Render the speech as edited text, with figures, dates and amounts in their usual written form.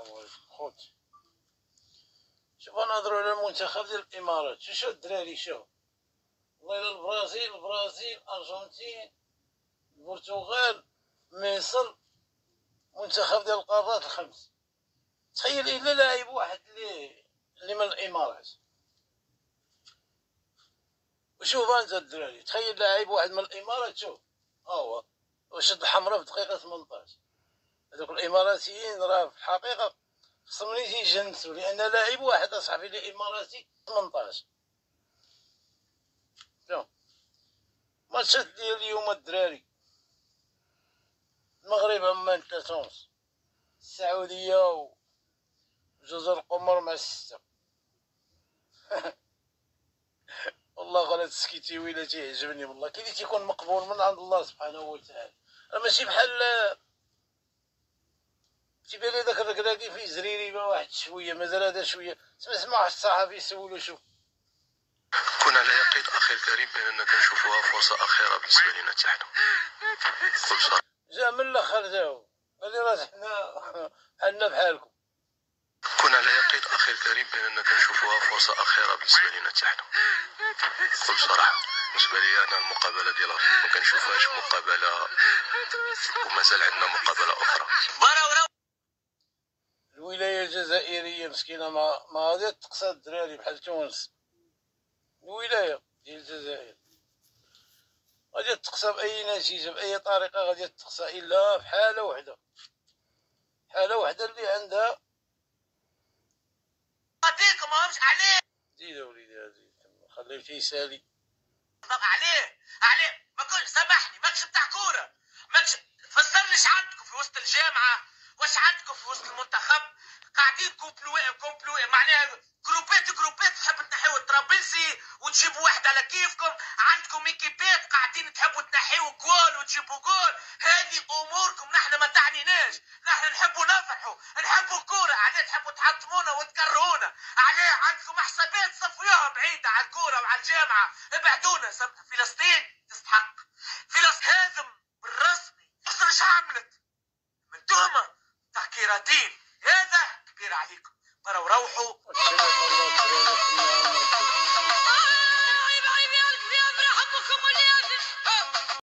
السلام عليكم خوتي. شوف نهضروا على المنتخب ديال الامارات. شو الدراري شوف والله الا البرازيل الارجنتين البرتغال مصر منتخب ديال القارات الخمس. تخيل الا لاعب واحد اللي من الامارات. وشوف انت الدراري تخيل لاعب واحد من الامارات. شوف هو وشد الحمراء في دقيقه 18. هذوك الاماراتيين راه في الحقيقه خصهم يجنسوا لان لاعب واحد اصاحبي اللي اماراتي 18. شوف ماتشات ديال اليوم الدراري. المغرب عمان 3:30، السعوديه وجزر القمر مع 6. والله غير هاد السكيتي ويلا تيعجبني والله كي اللي تيكون مقبول من عند الله سبحانه وتعالى. راه ماشي بحال تيبان لي داك الركراكي فيه زريريبه واحد شويه مازال هذا شويه. سمع واحد الصحفي يسولو شوف كون على يقين اخي الكريم باننا كنشوفوها فرصه اخيره بالنسبه لنا حتى حنا. بكل صراحه جا من الاخر جاو قال لي راه حنا بحالكم. كون على يقين اخي الكريم باننا كنشوفوها فرصه اخيره بالنسبه لنا حتى حنا. بكل صراحه بالنسبه لي انا المقابله ديال ما كنشوفهاش مقابله ومازال عندنا مقابله اخرى. الولايه الجزائريه مسكينه ما غادي تقصى الدراري بحال تونس. الولايه ديال الجزائر غادي تقصى باي نتيجه باي طريقه غادي تقصى الا في حاله وحده اللي عندها عطيكم ماهمش عليه. زيد وليدي زيد خليه يسالي عليه ما كنت سامحني ماكش بتاع كوره. ماكش تفسرني ايش عندكم في وسط الجامعه واش عندكم في وسط المنتخب. قاعدين كومبلوي معناها جروبات تحب تنحيوا الطرابلسي وتجيبوا واحد على كيفكم. عندكم ايكيبات قاعدين تحبوا تنحيوا جول وتجيبوا جول. هذه اموركم نحن ما تعنيناش. نحن نحبوا نفرحوا نحبوا الكوره. عليه تحبوا تحطمونا وتكرهونا. عليه عندكم حسابات صفيوها بعيده على الكوره وعلى الجامعه. ابعدونا. فلسطين تستحق. فلسطين هذم بالرسمي مصر ايش عملت من تهمه تاع كيراتين. هذا كبير عليكم. روحوا